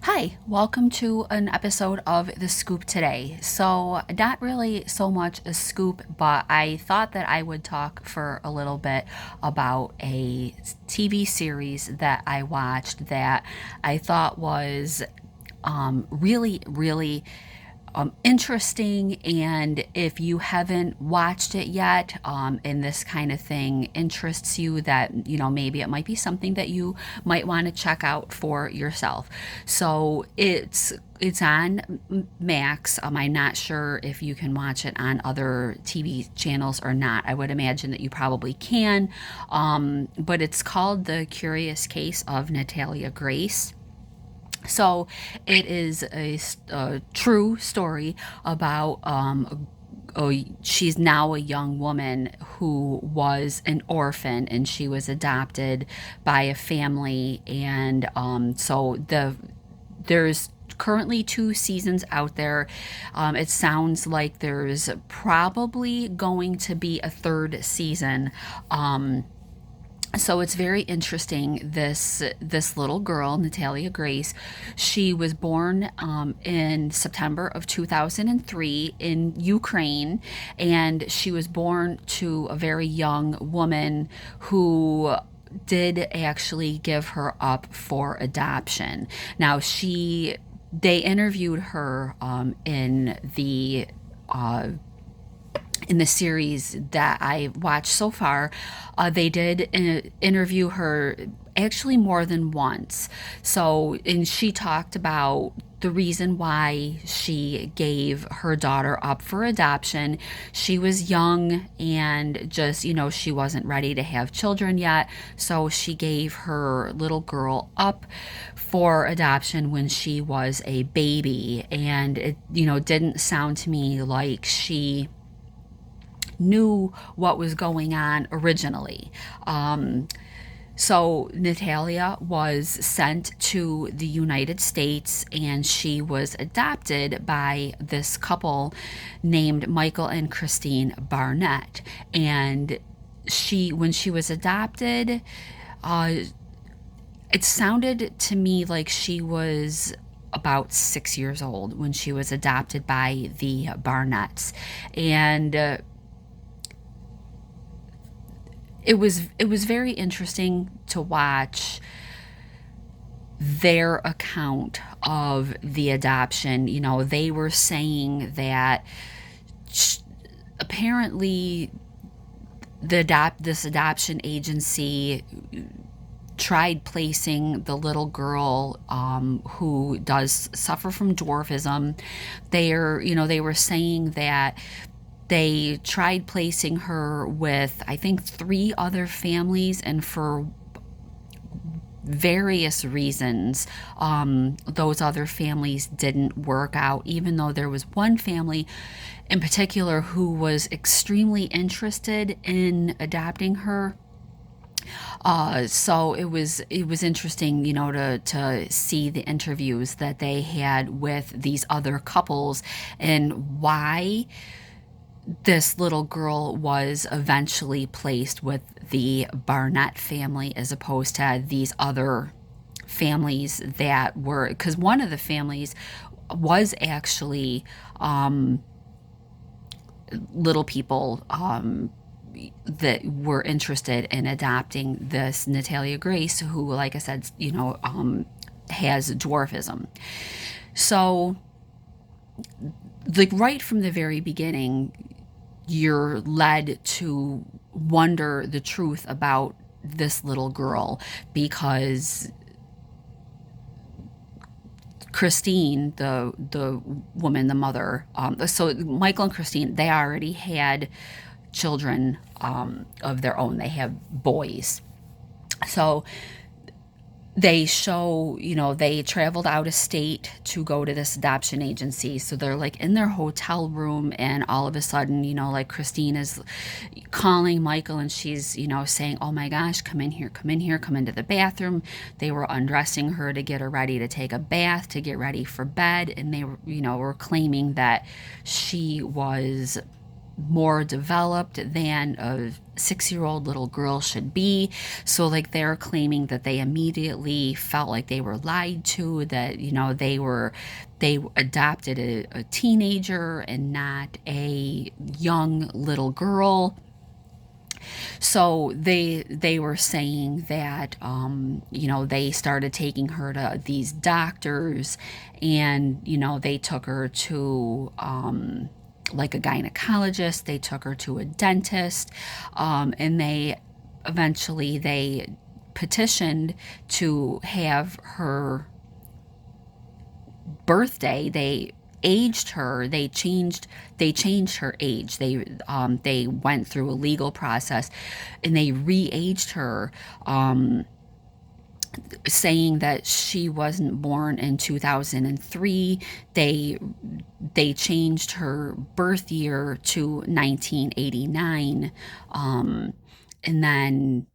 Hi, welcome to an episode of The Scoop today. So, not really so much a scoop, but I thought that I would talk for a little bit about a TV series that I watched that I thought was really interesting. And if you haven't watched it yet, and this kind of thing interests you, that maybe it might be something that you might want to check out for yourself. So it's on Max. I'm not sure if you can watch it on other TV channels or not. I would imagine that you probably can, but it's called The Curious Case of Natalia Grace. So it is a true story about she's now a young woman who was an orphan, and she was adopted by a family. And there's currently two seasons out there. It sounds like there's probably going to be a third season. So it's very interesting. This little girl, Natalia Grace, she was born in September of 2003 in Ukraine, and she was born to a very young woman who did actually give her up for adoption. Now they interviewed her in the series that I watched so far. They did interview her actually more than once. So, and she talked about the reason why she gave her daughter up for adoption. She was young and just, she wasn't ready to have children yet. So she gave her little girl up for adoption when she was a baby. And it, didn't sound to me like she knew what was going on originally. So Natalia was sent to the United States, and she was adopted by this couple named Michael and Christine Barnett. And when she was adopted, uh, it sounded to me like she was about 6 years old when she was adopted by the Barnetts. And it was very interesting to watch their account of the adoption. They were saying that apparently this adoption agency tried placing the little girl who does suffer from dwarfism. They were saying that they tried placing her with, I think, three other families, and for various reasons, those other families didn't work out, even though there was one family in particular who was extremely interested in adopting her. So it was interesting, to see the interviews that they had with these other couples and why this little girl was eventually placed with the Barnett family as opposed to these other families that were, because one of the families was actually little people that were interested in adopting this Natalia Grace, who, like I said, has dwarfism. So, like, right from the very beginning, you're led to wonder the truth about this little girl, because Christine, the woman, the mother, so Michael and Christine, they already had children of their own. They have boys. So they traveled out of state to go to this adoption agency. So they're like in their hotel room, and all of a sudden, like Christine is calling Michael, and she's, saying, "Oh my gosh, come in here, come in here, come into the bathroom." They were undressing her to get her ready to take a bath, to get ready for bed. And they were, were claiming that she was more developed than a 6-year-old little girl should be. So like they're claiming that they immediately felt like they were lied to, that they adopted a teenager and not a young little girl. So they were saying that they started taking her to these doctors, and they took her to like a gynecologist, they took her to a dentist, and they petitioned to have her birthday. They changed her age. They went through a legal process, and they re-aged her, saying that she wasn't born in 2003. They changed her birth year to 1989. And then,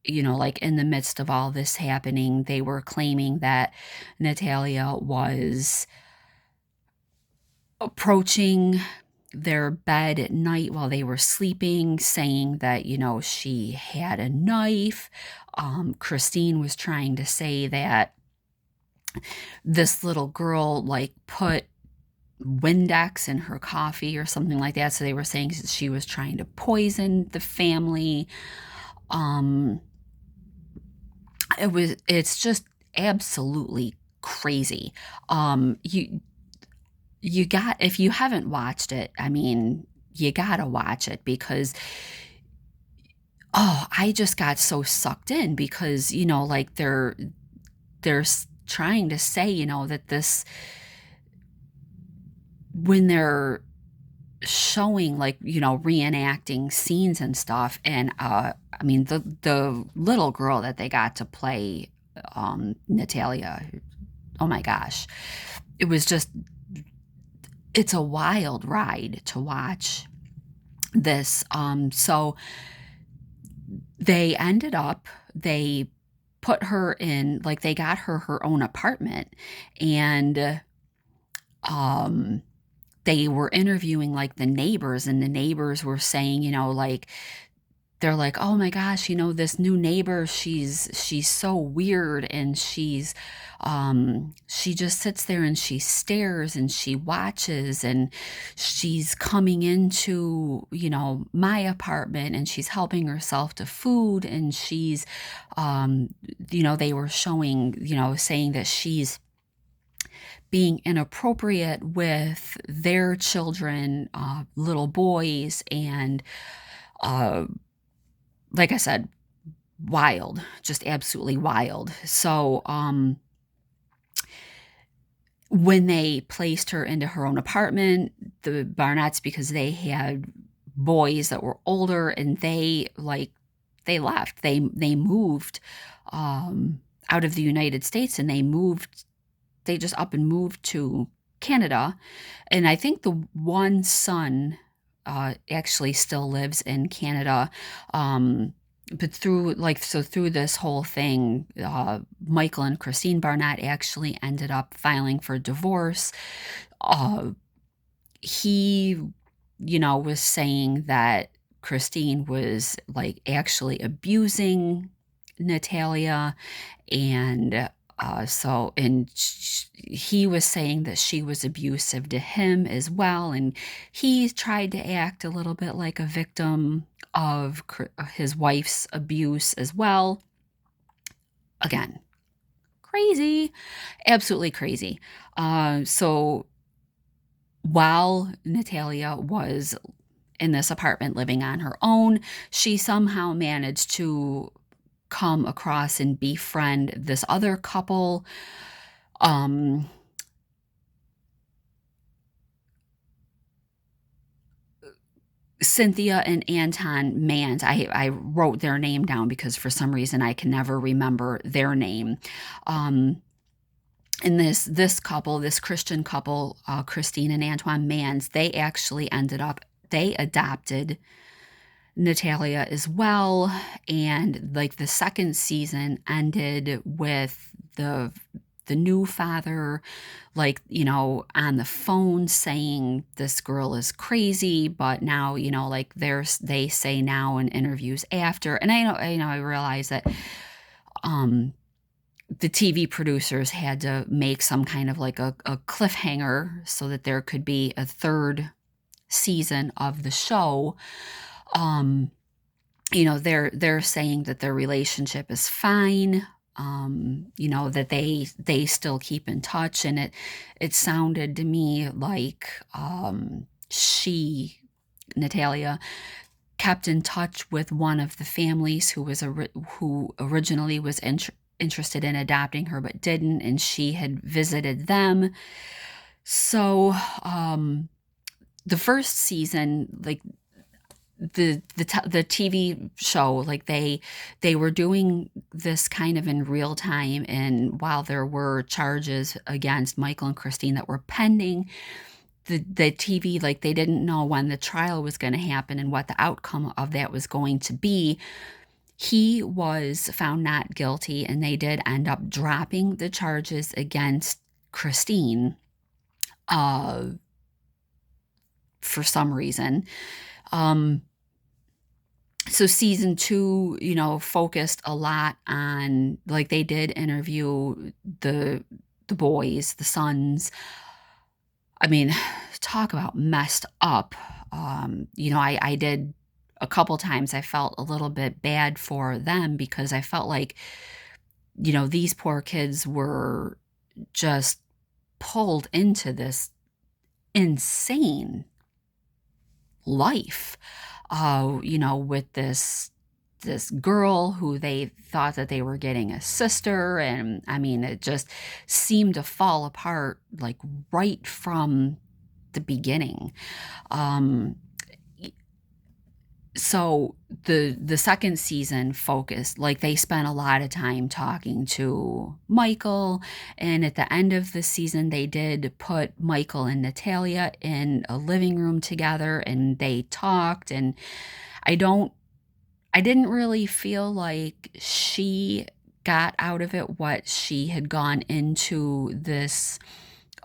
like in the midst of all this happening, they were claiming that Natalia was approaching their bed at night while they were sleeping, saying that, she had a knife. Christine was trying to say that this little girl, like, put Windex in her coffee or something like that. So they were saying she was trying to poison the family. Um, it's just absolutely crazy. If you haven't watched it, I mean, you gotta watch it, because I just got so sucked in, because like they're trying to say, that this, when they're showing, like, reenacting scenes and stuff, and I mean, the little girl that they got to play Natalia, oh my gosh, it was just, it's a wild ride to watch this. So they put her in, like, they got her own apartment, and they were interviewing, like, the neighbors, and the neighbors were saying, like, they're like, oh my gosh, this new neighbor, she's so weird, and she just sits there and she stares and she watches, and she's coming into, my apartment, and she's helping herself to food, and she's, they were showing, saying that she's being inappropriate with their children, little boys, and like I said, wild, just absolutely wild. So when they placed her into her own apartment, the Barnetts, because they had boys that were older, and they left. They moved out of the United States, and they just up and moved to Canada. And I think the one son actually still lives in Canada. But through this whole thing, Michael and Christine Barnett actually ended up filing for divorce. He, was saying that Christine was, like, actually abusing Natalia, and he was saying that she was abusive to him as well, and he tried to act a little bit like a victim of his wife's abuse as well. Again, crazy, absolutely crazy. So while Natalia was in this apartment living on her own, she somehow managed to come across and befriend this other couple. Cynthia and Anton Mans. I wrote their name down because for some reason I can never remember their name. And this couple, this Christian couple, Christine and Antoine Mans, they adopted Natalia as well. And, like, the second season ended with the the new father, like, on the phone saying this girl is crazy, but now, like they say now in interviews after. And I realize that um the TV producers had to make some kind of like a cliffhanger so that there could be a third season of the show. Um, they're saying that their relationship is fine. That they still keep in touch, and it sounded to me like Natalia kept in touch with one of the families who originally was interested in adopting her but didn't, and she had visited them. So the first season, like the TV show, like they were doing this kind of in real time, and while there were charges against Michael and Christine that were pending, the TV, like, they didn't know when the trial was going to happen and what the outcome of that was going to be. He was found not guilty, and they did end up dropping the charges against Christine for some reason. So season 2, focused a lot on, like, they did interview the boys, the sons. I mean, talk about messed up. I did a couple times, I felt a little bit bad for them because I felt like, these poor kids were just pulled into this insane life, with this girl who they thought that they were getting a sister. And I mean, it just seemed to fall apart, like, right from the beginning. So the second season focused, like, they spent a lot of time talking to Michael, and at the end of the season they did put Michael and Natalia in a living room together, and they talked. And I didn't really feel like she got out of it what she had gone into this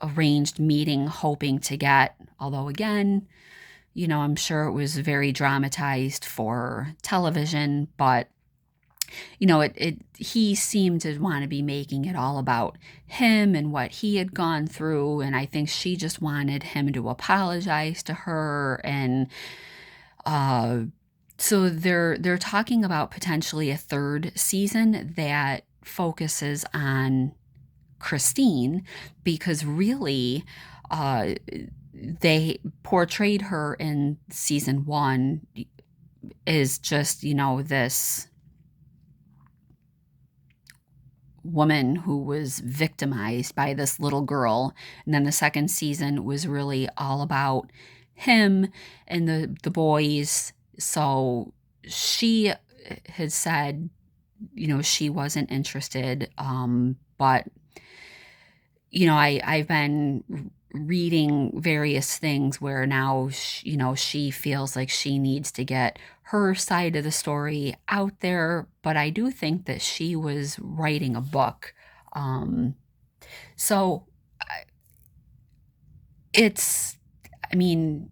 arranged meeting hoping to get, although again, I'm sure it was very dramatized for television, but he seemed to want to be making it all about him and what he had gone through, and I think she just wanted him to apologize to her. And so they're talking about potentially a third season that focuses on Christine, because really they portrayed her in season 1 as just, this woman who was victimized by this little girl. And then the second season was really all about him and the boys. So she had said, she wasn't interested. But, I've been reading various things where now, she feels like she needs to get her side of the story out there. But I do think that she was writing a book. So I mean,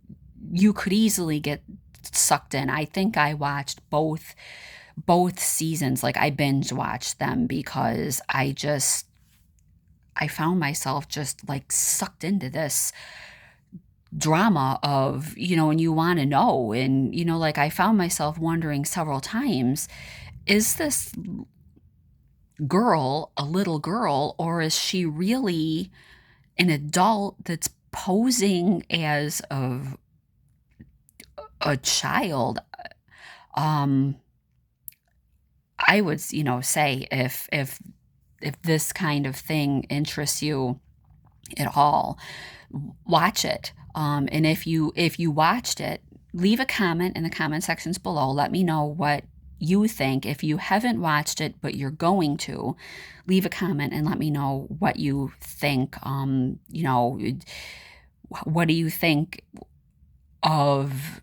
you could easily get sucked in. I think I watched both seasons. Like, I binge watched them because I found myself just, like, sucked into this drama of, and you want to know. And, like, I found myself wondering several times, is this girl a little girl, or is she really an adult that's posing as a child? I would, say if this kind of thing interests you at all, watch it. And if you watched it, leave a comment in the comment sections below. Let me know what you think. If you haven't watched it but you're going to, leave a comment and let me know what you think. What do you think of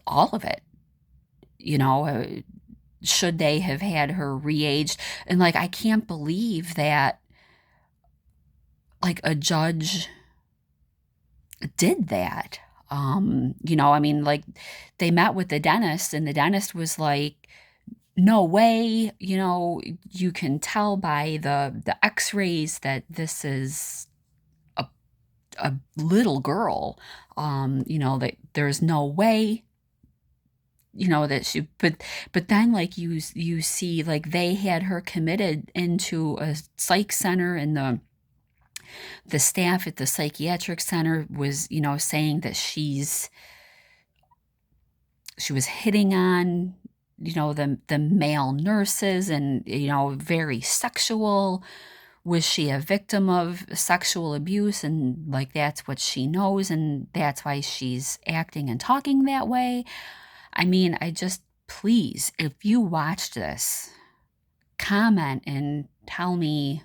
all of it? Should they have had her re-aged? And, like, I can't believe that like a judge did that. You know, I mean, like they met with the dentist and the dentist was like, no way, you know, you can tell by the x-rays that this is a, a little girl. You know, that there's no way, you know, that she, but then like you see like they had her committed into a psych center, and the staff at the psychiatric center was, you know, saying that she was hitting on, you know, the male nurses, and, you know, very sexual. Was she a victim of sexual abuse, and like that's what she knows, and that's why she's acting and talking that way? I mean, I just, please, if you watched this, comment and tell me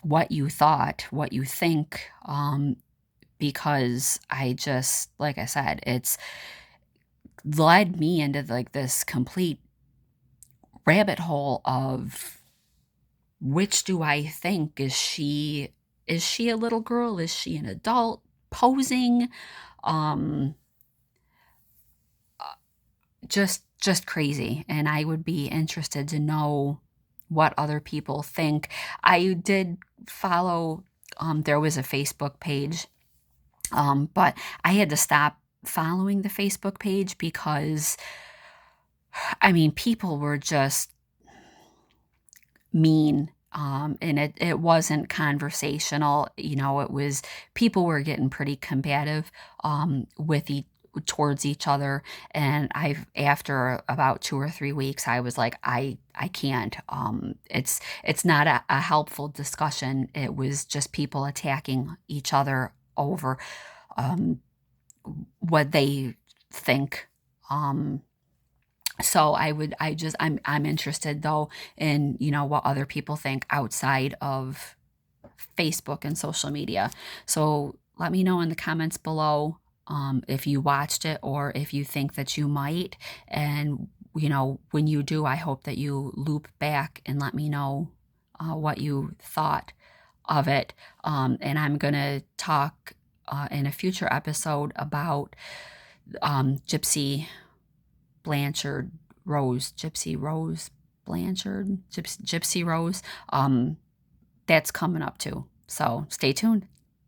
what you thought, what you think, because I just, like I said, it's led me into like this complete rabbit hole of which do I think? Is she a little girl? Is she an adult posing? Um, just crazy, and I would be interested to know what other people think. I did follow, there was a Facebook page, but I had to stop following the Facebook page because, I mean, people were just mean. And it wasn't conversational, you know, it was, people were getting pretty combative, with towards each other. And after about 2 or 3 weeks, I was like, I can't, it's not a helpful discussion. It was just people attacking each other over, um, what they think. So I'm interested though in, you know, what other people think outside of Facebook and social media. So let me know in the comments below, if you watched it or if you think that you might. And, you know, when you do, I hope that you loop back and let me know, what you thought of it. And I'm going to talk, in a future episode about, Gypsy Blanchard Rose, Gypsy Rose Blanchard, Gypsy Rose. That's coming up too. So stay tuned.